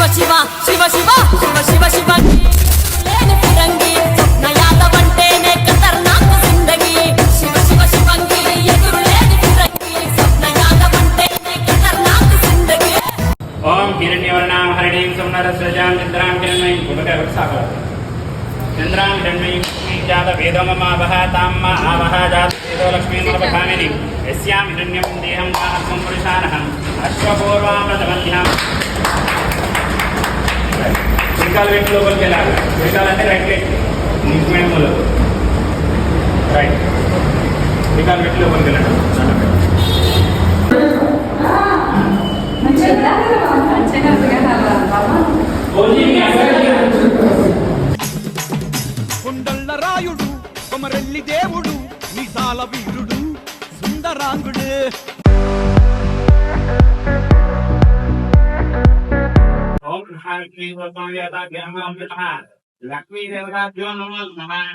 శివ శివ శివ శివ శివ శివ లేని ఫిరంగి స్వప్న యాదవ్ అంటేనే ఖతర్నాక్ జిందగీ శివ శివ శివంగి ఎదురు లేని ఫిరంగి స్వప్న యాదవ్ అంటేనే ఖతర్నాక్ జిందగీ ఓం హిరణ్యవర్ణాం హరిణీం సుందరస్రజాం చంద్రాం కిరణమయీం ఒకటే సాగర చంద్రాం కిరణమయీం జాత వేదమమావహ తామ్మ ఆవహ జాత వేదో లక్ష్మీమనపఠామిని యస్యాం హిరణ్యం దేహం వాహం పురుషానహం అశ్వపూర్వామృతమధ్యాం వికాల వ్యక్తి లోపలికి వెళ్ళాలి వికాలంటే రైట్ లెగ్ మూమెంట్ మూలలు రైట్ వికాల వ్యక్తి లోపలికి వెళ్ళాలి కొండల్ల రాయుడు కొమరెల్లి దేవుడు నిజాల వీరుడు సుందరాంగుడు లక్ష్మీ దేవతాభ్యో నమో నమః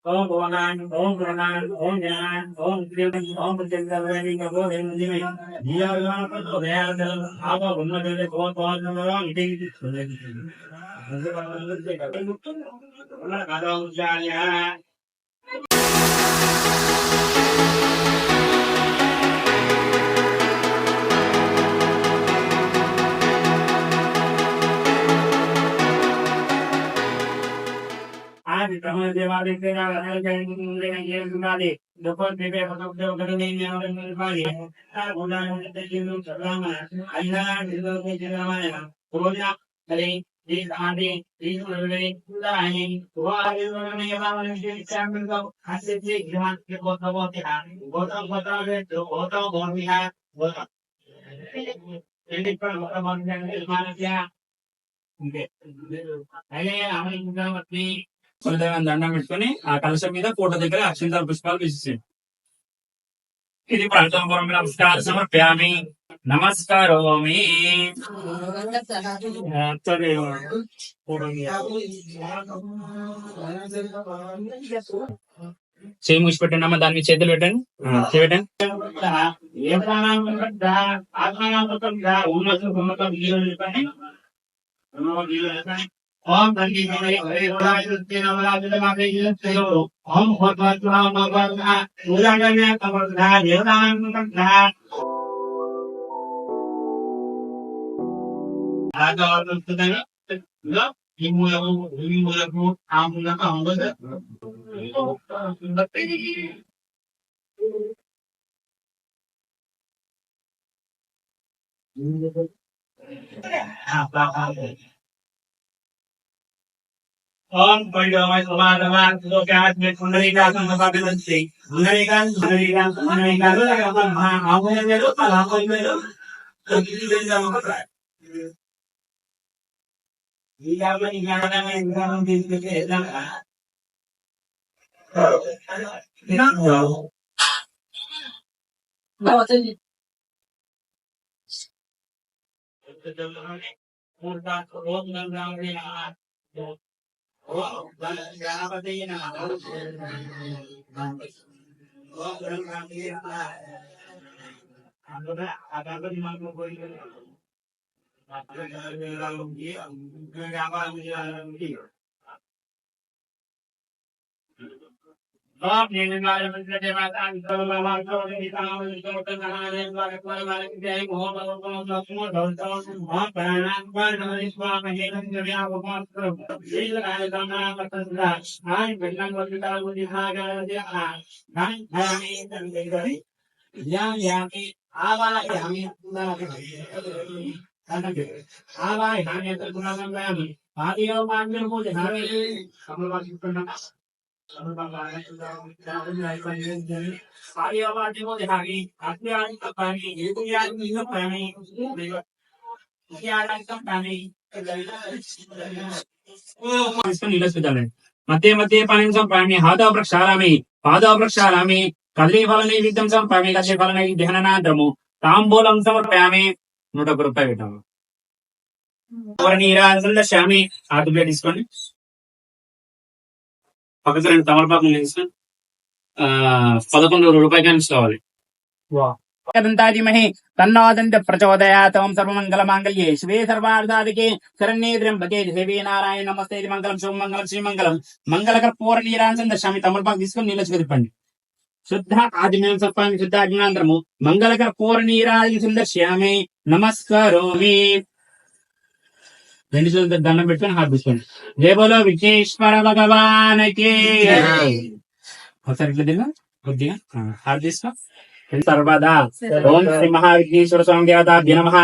ఓం భగవాన్ ఓం ప్రణాన్ ఓం జ్ఞాన్ ఓం త్రివం ఓం చంద్రవేణి గోవింద దిమే దియాగణపతి దయాదల ఆప ఉన్నదే కోపవాదన ఇదే దేవాలయ కులదేవాన్ని దండం పెట్టుకుని ఆ కలశం మీద ఫోటో దగ్గర అక్షంతాల పుష్పాలు వేసేసాడు. ఇది ప్రాంతంపురం నమస్కారం సమర్ప్యామి నమస్కారోమి. చేయి మూసి పెట్టండి అమ్మ, దాని మీద చేతులు పెట్టండి, పెట్టండి. ఓం తండ్రి ఓం ఈ మూలకు ఆ మూలకు అవ్వదు. ఓం పైడమై సమాధమాన్ లోకాత్ మే పుండరీకాసం నమః పుండరీకాన్ పుండరీకాన్ పుండరీకాన్ మహా ఆమోదేలో పలామోదేలో తొలిదేందమక ఈయామని జ్ఞానమే జ్ఞానం తీసుకే ఎదగా నవతని మూర్తా రోగ నంగామే ఓం గణపతి నమః ఓం గణపతి నమః అందునా అగంబడి మనకు పోయింది మాత్రమే ఓం నిన్నగాయ మంత్రదే మాతాం సర్వమార్గో నితాం నితోతనహానే వారక్వరమాలకిదే మోహమోహమోహమో దౌర్తం మహాప్రాణాం పరమేశ్వరమహేనం జవ్యావమాత్రం శీలకాయ సమాపతంగా ఆయ వెల్లం వదితావు దిహాగాయ నాయ ధామి తందరి యామి ఆవాయామి ఆవాయామి తగుణంగామి ఆదియో మాంగళమో ధామి సమవాసిస్తున్నా నీళ్ళు పెట్టాలండి. మధ్య మధ్య పాణిం సంపామి హాతో ప్రక్షాళామి పాదో ప్రక్షాళామి కదలీఫల నైవేద్యం సంపామి కదలీఫల నైవేద్యనాంతరము తాంబూలం సమర్పయామి 101 రూపాయలు పెట్టాము నీరాశ్యామి ఆకులే తీసుకోండి పక్కకు 2 తమలపాకులు తీసుకొని 11 రూపాయలు కావాలి దంతాజిమహి తన్నోదంత ప్రచోదయాత్ ఓం సర్వమంగళ మాంగళ్యే శివే సర్వార్థాదికే శరణ్యే త్ర్యంబకే దేవీ నారాయణ నమస్తే మంగళం శుభమంగళం శ్రీమంగళం మంగళకర్పూర నీరాజన దశామి తమలపాకు తీసుకొని నీళ్ళు చదివండి శుద్ధ ఆదిమేయం సప్పామి శుద్ధ అజ్ఞాంతరము మంగళకర్పూర నీరాజన సందర్శ్యామి నమస్కరోమి 2 చేతులతో దండం పెట్టుకొని హార్పిసుకోండి జయ బోలో విఘ్నేశ్వర భగవానికి ఒకసారి ఇట్లా దిగా కొద్దిగా హార్పిస్తా సర్వదా ఓం శ్రీ మహావిఘ్నేశ్వర స్వామి దేవతాభ్య నమః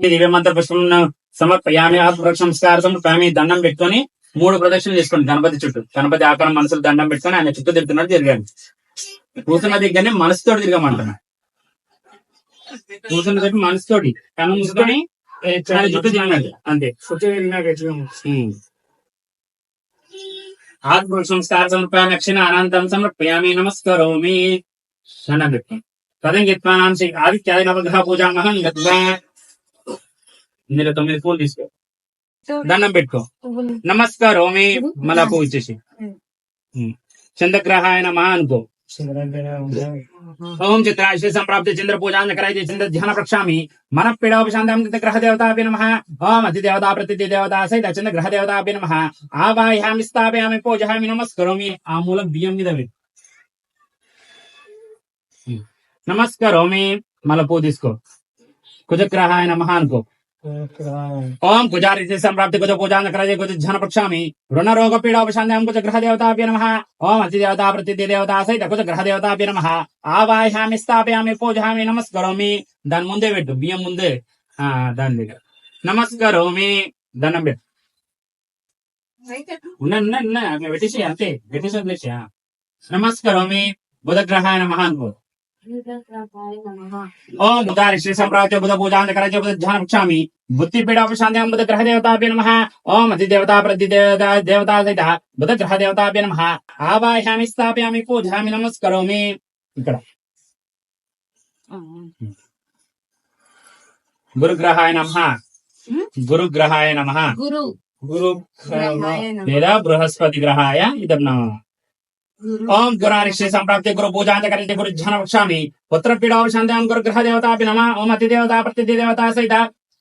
దివ్య మంత్ర పుష్పం సమర్పయామి సంస్కార సమర్పయామి దండం పెట్టుకొని 3 ప్రదక్షిణలు చేసుకోండి గణపతి చుట్టూ గణపతి ఆకారం మనసులో దండం పెట్టుకొని ఆయన చుట్టూ తిరుగుతున్నట్టు తిరగాలి కూర్చున్న దగ్గరనే మనసుతోటి తిరగమంటున్నా కూర్చున్న దగ్గర మనసుతోటి కన్ను మూసుకొని ఆయన చుట్టూ తిరగండి అంతే ఆత్మ సంస్కార సమర్పయామి అక్షిణ అనంతం సమర్పయామి నమస్కరోమి దండం పెట్టుకోండి తదంగిత్వానాం శ్రీ ఆదిత్యాది నవగ్రహ పూజామహం గత్వా ఇందులో 9 పూలు తీసుకో దండం పెట్టుకో నమస్కారోమి మళ్ళా పువ్వు ఇచ్చేసి చంద్రగ్రహాయ నమః అనుకో ఓం చిత్రాశ్రీ సంప్రాప్తి చంద్ర పూజాంకరాయ చంద్ర ధ్యాన ప్రక్షామి మన పీడోపశాంతం గ్రహ దేవతాభ్య నమః ఓం అతి దేవతా ప్రతి దేవతా సహిత చంద్ర గ్రహ దేవతాభ్య నమః ఆవాహయామి స్థాపయామి పూజయామి నమస్కరోమి ఆ మూలం బియ్యం మీద పెట్టు నమస్కారోమి మళ్ళా పూ తీసుకో కుజగ్రహాయ నమః అనుకో ఓం కుజారి సంప్రాప్తి కుజ పూజాంకరాయ కుజ ధ్యాన ప్రక్షామి రుణ రోగ పీడోపశాంతం కుజ గ్రహ దేవతాభ్య నమః ఓం అతి దేవతా ప్రతి దేవతా సహిత కుజ గ్రహ దేవతాభ్య నమః ఆవాహయామి స్థాపయామి పూజయామి నమస్కరోమి దాని ముందే పెట్టు బియ్యం ముందే దాని దగ్గర నమస్కరోమి దండం పెట్టు ఉన్న పెట్టేసి అంతే పెట్టేసి వదిలేసి నమస్కరోమి బుధగ్రహాయ నమః అనుకో ఓం బుధారి శ్రీ సంప్రాప్తి బుధ పూజాంకరాయ బుధ ధ్యాన ప్రక్షామి బుద్ధి పీడోపశాంతం బుధ గ్రహ దేవతాభ్య నమః ఓం అతి దేవతా ప్రతి దేవతా సహిత బుధ గ్రహ దేవతాభ్య నమః ఆవాహయామి స్థాపయామి పూజయామి నమస్కరోమి ఇక్కడ గురుగ్రహాయ నమః గురుగ్రహాయ నమః గురు లేదా బృహస్పతి గ్రహాయ ఇదం నమః ఓం గురారిశ్రీ సంప్రాప్తి గురు పూజాంకరితే గురు ధ్యాన వక్ష్యామి పుత్ర పీడోపశాంతం గురు గ్రహ దేవతాభ్య నమః ఓం అతి దేవతా ప్రతి దేవతా సహిత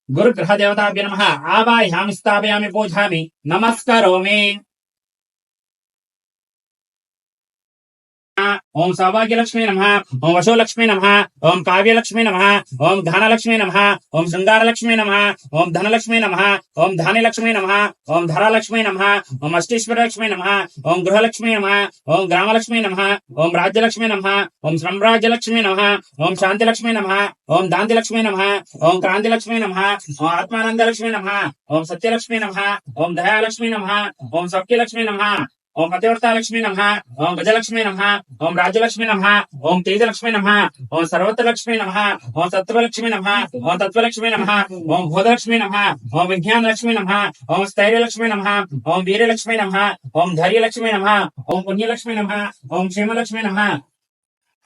గురు గ్రహ దేవతాభ్య నమః ఆవాహయామి స్థాపయామి పూజయామి నమస్కరోమి ఓం సౌభాగ్యలక్ష్మీ నమః ఓం వశోలక్ష్మీ నమః ఓం కావ్యలక్ష్మీ నమః ఓం ధనలక్ష్మీ నమః ఓం శృంగారలక్ష్మీ నమః ఓం ధనలక్ష్మీ నమః ఓం ధాన్యలక్ష్మీ నమః ఓం ధరాలక్ష్మీ నమః ఓం అష్టేశ్వరలక్ష్మీ నమః ఓం గృహలక్ష్మీ నమః ఓం గ్రామలక్ష్మీ నమః ఓం రాజ్యలక్ష్మీ నమః ఓం సామ్రాజ్యలక్ష్మీ నమః ఓం శాంతిలక్ష్మీ నమః ఓం దాంతిలక్ష్మీ నమః ఓం క్రాంతిలక్ష్మీ నమః ఓం ఆత్మానందలక్ష్మీ నమః ఓం సత్యలక్ష్మీ నమః ఓం దయాలక్ష్మీ నమః ఓం సౌఖ్యలక్ష్మీ నమః ఓం పతివ్రతాలక్ష్మీ నమః ఓం గజలక్ష్మీ నమః ఓం రాజ్యలక్ష్మీ నమః ఓం తేజలక్ష్మీ నమః ఓం సర్వత్రలక్ష్మీ నమః ఓం సత్వలక్ష్మీ నమః ఓం తత్వలక్ష్మీ నమః ఓం భూతలక్ష్మీ నమః ఓం విజ్ఞానలక్ష్మీ నమః ఓం స్థైర్యలక్ష్మీ నమః ఓం వీర్యలక్ష్మీ నమః ఓం ధైర్యలక్ష్మీ నమః ఓం పుణ్యలక్ష్మీ నమః ఓం క్షేమలక్ష్మీ నమః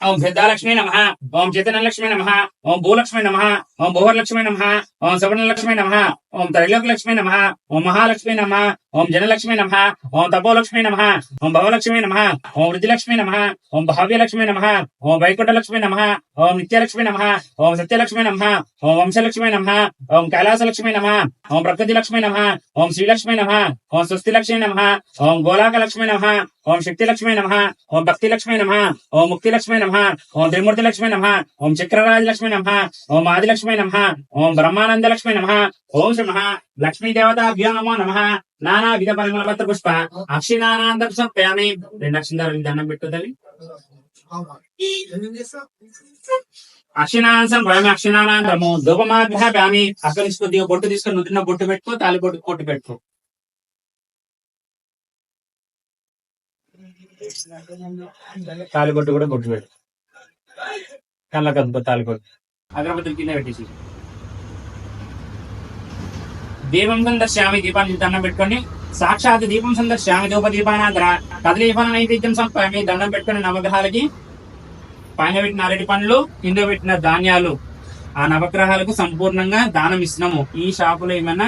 ఓం సిద్ధాలక్ష్మీ నమః ఓం చైతన్యలక్ష్మీ నమః ఓం భూలక్ష్మీ నమః ఓం భువర్లక్ష్మీ నమః ఓం సవర్ణలక్ష్మీ నమః ఓం త్రైలోక్యలక్ష్మీ నమః ఓం మహాలక్ష్మీ నమః ఓం జనలక్ష్మీ నమః ఓం తపోలక్ష్మీ నమః ఓం భవలక్ష్మీ నమః ఓం వృద్ధిలక్ష్మీ నమః ఓం భావ్యలక్ష్మీ నమః ఓం వైకుంఠలక్ష్మీ నమః ఓం నిత్యలక్ష్మీ నమః ఓం సత్యలక్ష్మీ నమః ఓం వంశలక్ష్మీ నమః ఓం కైలాసలక్ష్మీ నమః ఓం ప్రకృతిలక్ష్మీ నమః ఓం శ్రీలక్ష్మీ నమః ఓం స్వస్తిలక్ష్మీ నమః ఓం గోలాకలక్ష్మీ నమః ఓం శక్తిలక్ష్మీ నమః ఓం భక్తిలక్ష్మీ నమః ఓం ముక్తిలక్ష్మీ నమః ఓం త్రిమూర్తిలక్ష్మీ నమః ఓం చక్రరాజలక్ష్మీ నమః ఓం ఆదిలక్ష్మీ నమః ఓం బ్రహ్మానందలక్ష్మీ నమః ఓం శ్రీ మహా లక్ష్మీ దేవతాభ్యో నమో నమః నానా విధ పరిమళ పత్ర పుష్ప అక్షినానందం సమర్పయామి 2 అక్షింతలు దండం పెట్టుదలి అక్షినానందం సమర్పయామి అక్షినానందము ధూపమాధ్యామి అక్కడ కొద్దిగా బొట్టు తీసుకొని నుదుటిన బొట్టు పెట్టుకో తాలి బొట్టు పెట్టుకో తాలిబొట్టు కూడా బొట్టు పెట్టు కళ్ళకు తాలిబొట్టు అగరబత్తులు కింద పెట్టేసి దీపం దర్శయామి దీపాన్ని దండం పెట్టుకొని సాక్షాత్ దీపం సందర్శ్యామి ధూపదీపానాంతర కదలీఫల నైవేద్యం సంపామి దండం పెట్టుకుని నవగ్రహాలకి పైన పెట్టిన అరటి పండ్లు కింద పెట్టిన ధాన్యాలు ఆ నవగ్రహాలకు సంపూర్ణంగా దానం ఇస్తున్నాము. ఈ షాపులో ఏమైనా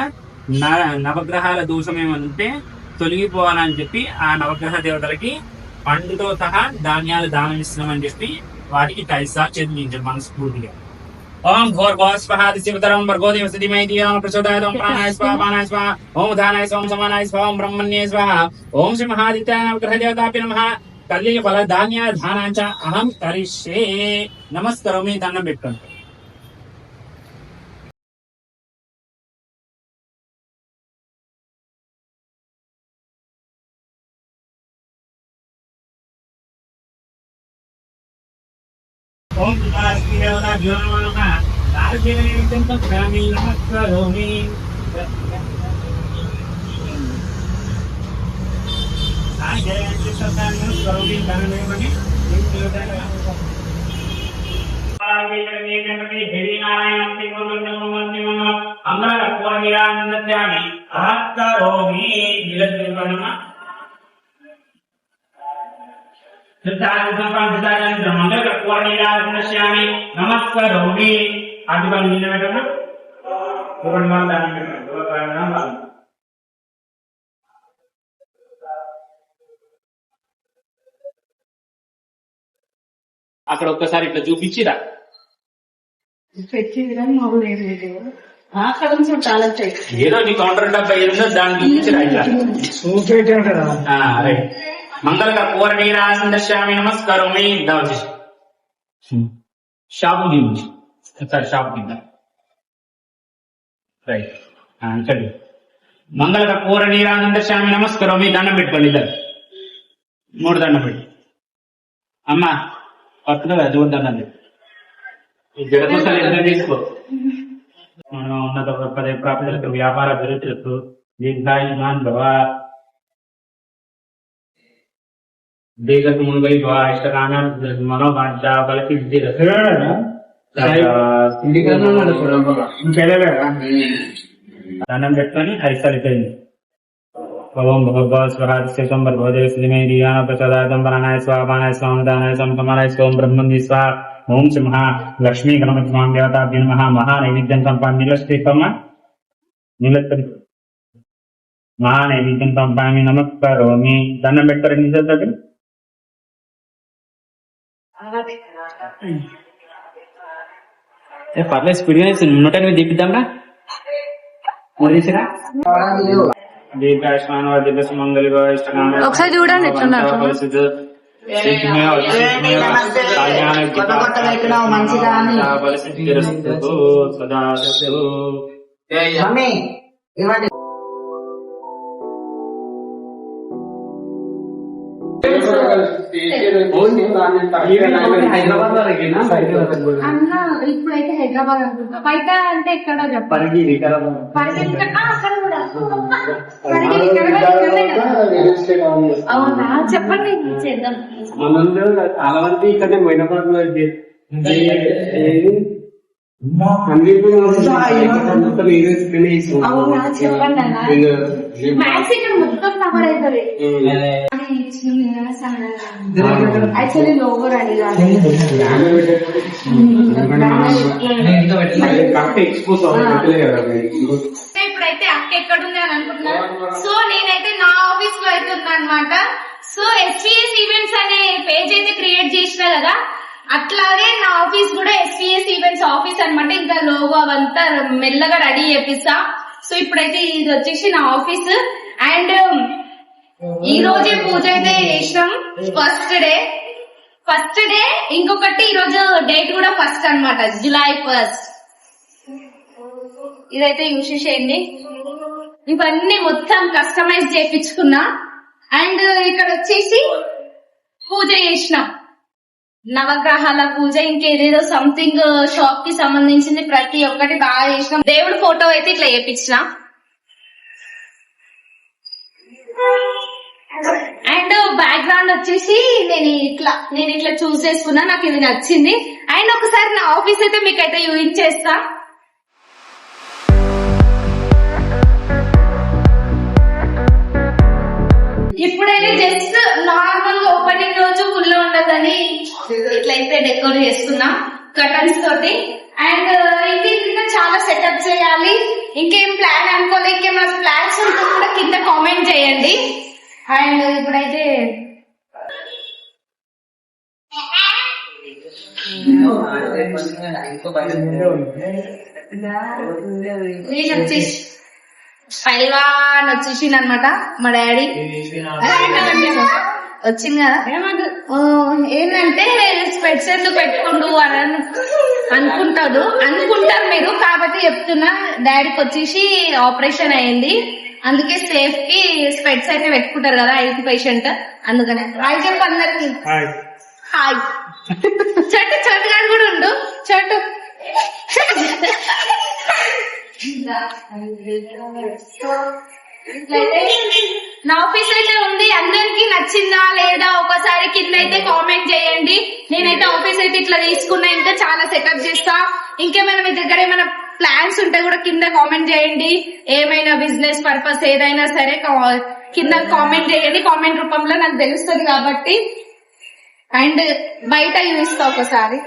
నవగ్రహాల దోషం ఏమైనా ఉంటే తొలగిపోవాలని చెప్పి ఆ నవగ్రహ దేవతలకి పండుతో సహా ధాన్యాలు దానం ఇస్తున్నామని చెప్పి వాటికి టైసా చెందించారు మనస్ఫూర్తిగా. ఓం భోర్భో స్వహాది శివతరం భర్గో దేవస్థితి మైదియం ప్రచోదయాదం ప్రాణాయ స్వాహ పానాయ స్వాహ ఓం ఉదానాయ స్వాహ సమానాయ స్వాహ ఓం బ్రహ్మణ్యే స్వాహ ఓం శ్రీ మహాదిత్యాయ నవగ్రహ దేవతాభ్యో నమః కల్లి ఫల ధాన్య ధానాంచ అహం కరిష్యే. నమస్కారం దండం పెట్టుకోండి. ఓం దేవతాభ్యో నమః రాజేంద్రం తస్యామి నమస్కారోమి. నమస్కారోమి. అటుపని నిలబెట్టండి. అక్కడ ఒక్కసారి ఇట్లా చూపించిరా ఏదో నీ కౌంటర్ డబ్బా ఏదో దాన్ని చూపించిరా ఇట్లా. రైట్. మంగళకర కూర నీరాశమి నమస్కారం. షాపు చూపించి ఒకసారి షాపు కింద. రైట్. ఇక్కడ మంగళకర కూర నీరాశమి నమస్కారం. దండం పెట్టుకోండి ఇద్దరు. 3 దండం పెట్టి అమ్మా పక్కన చూద్దాం. ఈ జగత్తులు ఎంత తీసుకో. మనం ఉన్నత పదే ప్రాప్తులకు వ్యాపార అభివృద్ధులకు దీర్ఘాయుమాన్ భవ దీర్ఘకు ముంబై భవ ఇష్టకాన మనోవాంఛ బలకి దండం పెట్టుకొని హరిసరిపోయింది. ఓం భగవా స్వహాదిశం భర్గోదేవస్థితిమై దియాన ప్రచోదయాదం ప్రాణాయ స్వాహ పానాయ స్వాహ దానాయ సమకమానాయ స్వాహం బ్రహ్మణ్యే స్వాహ ఓం శ్రీ మహా లక్ష్మీ గణపతి స్వామి దేవతాభ్యో నమః. మహా నైవేద్యం సంపామి నిలస్టికమ్మ నిలస్తి మహా నైవేద్యం సంపామి నమస్కారోమి. దండం పెట్టారు ఎన్ని చేస్తారు. పర్లేదు స్పీడ్గా 108 తీపిద్దాంరా. ఒకసారి చూడండి ఎట్లున్నారు. అన్న ఇప్పుడైతే హైదరాబాద్ అనుకుంటా. బయట అంటే ఎక్కడ చెప్పాలి. అక్కడ కూడా అవునా చెప్పండి చేద్దాం. చాలా మంది ఇక్కడ పోయినప్పుడు అవునా చెప్పండి అన్న. మ్యాథ్స్ ఇక్కడ మొత్తం కవర్ అవుతుంది. యాక్చువల్లీ లోగో రెడీ కాదు. ఇప్పుడైతే అక్క ఎక్కడుంది అని అనుకుంటున్నారు. సో నేనైతే నా ఆఫీస్ లో అయితే ఉన్నా అనమాట. సో ఎస్వీఎస్ ఈవెంట్స్ అనే పేజ్ అయితే క్రియేట్ చేసిన కదా, అట్లాగే నా ఆఫీస్ కూడా ఎస్వీఎస్ ఈవెంట్స్ ఆఫీస్ అనమాట. ఇంకా లోగో అవంతా మెల్లగా రెడీ చేపిస్తా. సో ఇప్పుడైతే ఇది వచ్చేసి నా ఆఫీస్. అండ్ ఈ రోజే పూజ అయితే చేసినాం. ఫస్ట్ డే ఇంకొకటి ఈ రోజు డేట్ కూడా ఫస్ట్ అన్నమాట, జూలై 1. ఇదైతే యూస్ చేయండి. ఇవన్నీ మొత్తం కస్టమైజ్ చేయించుకున్నా. అండ్ ఇక్కడ వచ్చేసి పూజ చేసినాం, నవగ్రహాల పూజ, ఇంకేదేదో సంథింగ్ షాప్ కి సంబంధించింది ప్రతి ఒక్కటి బాగా చేసినాం. దేవుడు ఫోటో అయితే ఇట్లా వేయించిన. అండ్ బ్యాక్గ్రౌండ్ వచ్చేసి నేను ఇట్లా చూస్ చేసుకున్నా, నాకు ఇది నచ్చింది. అండ్ ఒకసారి నా ఆఫీస్ అయితే మీకైతే యూహించేస్తా. జస్ట్ నార్మల్ ఓపెనింగ్ రోజు ఫుల్ ఉండదని ఇట్లయితే డెకోర్ చేసుకున్నా కర్టన్స్ తోటి. అండ్ ఇది ఇంకా చాలా సెటప్ చేయాలి. ఇంకేం ప్లాన్ అనుకోలే, ఇంకేమైనా ప్లాన్స్ ఉంటే కూడా కింద కామెంట్ చేయండి. అండ్ ఇప్పుడైతే నేను వచ్చేసి పైల్వాన్ వచ్చేసింది అనమాట మా డాడీ వచ్చింది కదా. ఏంటంటే స్పెట్స్ ఎందుకు పెట్టుకుండు అని అనుకుంటారు మీరు, కాబట్టి చెప్తున్నా. డాడీకి వచ్చేసి ఆపరేషన్ అయింది, అందుకే సేఫ్ కి స్పెట్స్ అయితే పెట్టుకుంటారు కదా ఐటీ పేషెంట్, అందుకనే. హాయ్ చెప్పు అందరికి. హాయ్. చోటు గారు కూడా ఉండు. చోటు నా ఆఫీస్ అయితే ఉంది. అందరికి నచ్చిందా లేదా ఒకసారి కింద అయితే కామెంట్ చేయండి. నేనైతే ఆఫీస్ అయితే ఇట్లా తీసుకున్నా, ఇంకా చాలా సెటప్ చేస్తా. ఇంకేమైనా మీ దగ్గర ఏమైనా ప్లాన్స్ ఉంటే కూడా కింద కామెంట్ చేయండి. ఏమైనా బిజినెస్ పర్పస్ ఏదైనా సరే కింద కామెంట్ చేయండి. కామెంట్ రూపంలో నాకు తెలుస్తుంది కాబట్టి. అండ్ బయట చూస్తా ఒకసారి.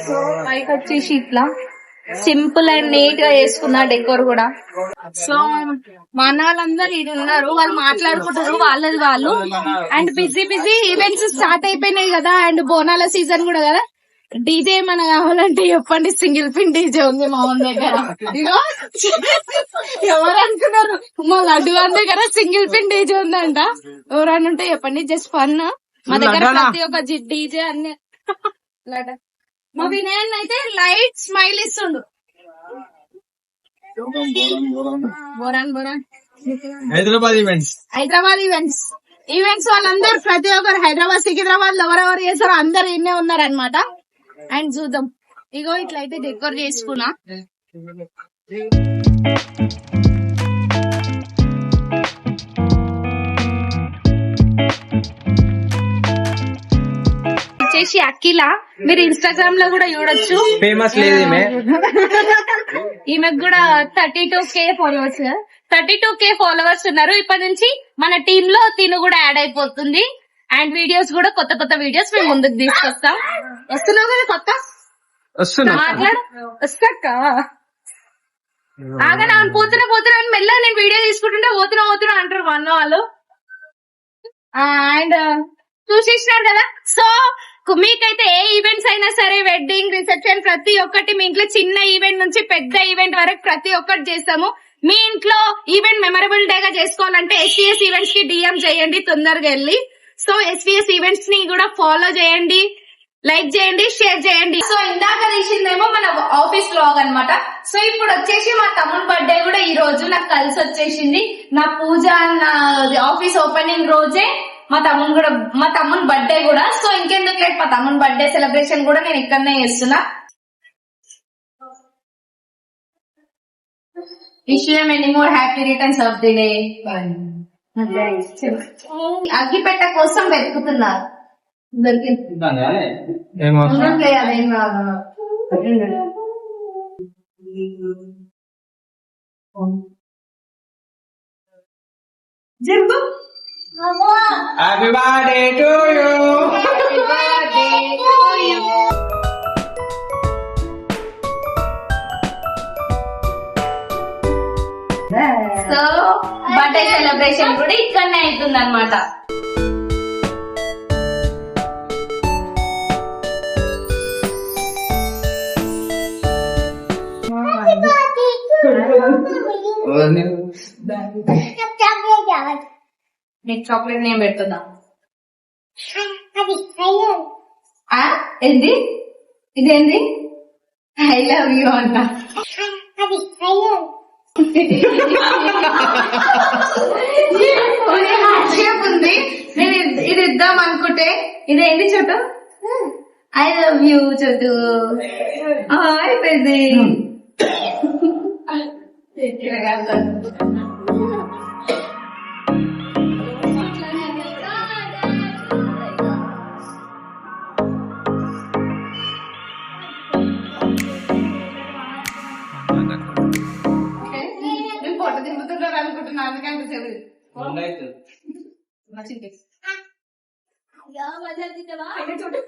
సో బయట వచ్చేసి ఇట్లా సింపుల్ అండ్ నీట్ గా చేసుకున్నా డెకోర్ కూడా. సో మన వాళ్ళందరూ ఇది ఉన్నారు, వాళ్ళు మాట్లాడుకుంటారు వాళ్ళది వాళ్ళు. అండ్ బిజీ ఈవెంట్స్ స్టార్ట్ అయిపోయినాయి కదా, అండ్ బోనాల సీజన్ కూడా కదా. డీజే ఏమైనా కావాలంటే చెప్పండి, సింగిల్ పిన్ డీజే ఉంది మా ఊరి దగ్గర. ఇగో ఎవరు అనుకున్నారు, మా లడ్డు గారి దగ్గర సింగిల్ పిన్ డీజే ఉందంట. ఎవరన్నా ఉంటే చెప్పండి, జస్ట్ ఫన్. మా దగ్గర ప్రతి ఒక్క డీజే అన్ని. మా వినయన్ అయితే లైట్ స్మైల్ ఇస్తుండు. బోరాన్ హైదరాబాద్ ఈవెంట్స్ వాళ్ళందరూ ప్రతి ఒక్కరు హైదరాబాద్ సికింద్రాబాద్ లో ఎవరెవరు చేస్తారో అందరు ఇన్నే ఉన్నారు అనమాట. అండ్ చూద్దాం. ఇగో ఇట్లయితే డెకోర్ చేసుకున్నా. వచ్చేసి అఖిల, మీరు ఇన్స్టాగ్రామ్ లో కూడా చూడొచ్చు. ఫేమస్ లేదు ఈమెకు కూడా 32K ఫాలోవర్స్, 32K ఫాలోవర్స్ ఉన్నారు. ఇప్పటి నుంచి మన టీమ్ లో తిను కూడా యాడ్ అయిపోతుంది. అండ్ వీడియోస్ కూడా కొత్త వీడియోస్ మేము ముందుకు తీసుకొస్తాం. వస్తున్నావు కదా కొత్త మాట్లాడు వస్తాక ఆగా పోతున్నా అని మెల్ల నేను వీడియో తీసుకుంటుంటే పోతున్నా అంటారు మా అన్న వాళ్ళు. అండ్ చూసేసినారు కదా. సో మీకైతే ఏ ఈవెంట్స్ అయినా సరే, వెడ్డింగ్, రిసెప్షన్, ప్రతి ఒక్కటి మీ ఇంట్లో చిన్న ఈవెంట్ నుంచి పెద్ద ఈవెంట్ వరకు ప్రతి ఒక్కటి చేస్తాము. మీ ఇంట్లో ఈవెంట్ మెమరబుల్ డే గా చేసుకోవాలంటే SVS ఈవెంట్స్ కి DM చేయండి తొందరగా వెళ్ళి. సో SVS ఈవెంట్స్ ని కూడా ఫాలో చేయండి, లైక్ చేయండి, షేర్ చేయండి. సో ఇందాక తీసిందేమో మన ఆఫీస్ వ్లాగ్ అన్నమాట. సో ఇప్పుడు వచ్చేసి మా తమ్ముని బర్త్డే కూడా ఈ రోజు నాకు కలిసి వచ్చేసింది. నా పూజ, నా ఆఫీస్ ఓపెనింగ్ రోజే మా తమ్ముని బర్త్డే కూడా. సో ఇంకెందుకు లేట్, మా తమ్ముని బర్త్డే సెలబ్రేషన్ కూడా నేను ఇక్కడనే చేస్తున్నా. Wish you many more happy returns of the day. అగ్గిపెట్ట కోసం వెతుకుతున్నారు, దొరికింది. అదేం కాదు. చెప్పు. Happy birthday to you. So birthday celebration కూడా ఇక్కడనే అవుతుంది అనమాట. నీకు చాక్లెట్ నేను పెడుతున్నా. ఏంది ఇదేంది? ఐ లవ్ యూ అంట. షేప్ ఉంది. నేను ఇది ఇద్దాం అనుకుంటే ఇదేంటి చోటు? ఐ లవ్ యూ చోటు. అయిపోయింది. ఫోటో తిరుగుతున్నారు అనుకుంటున్నా అందుకంటే సేపు చూడు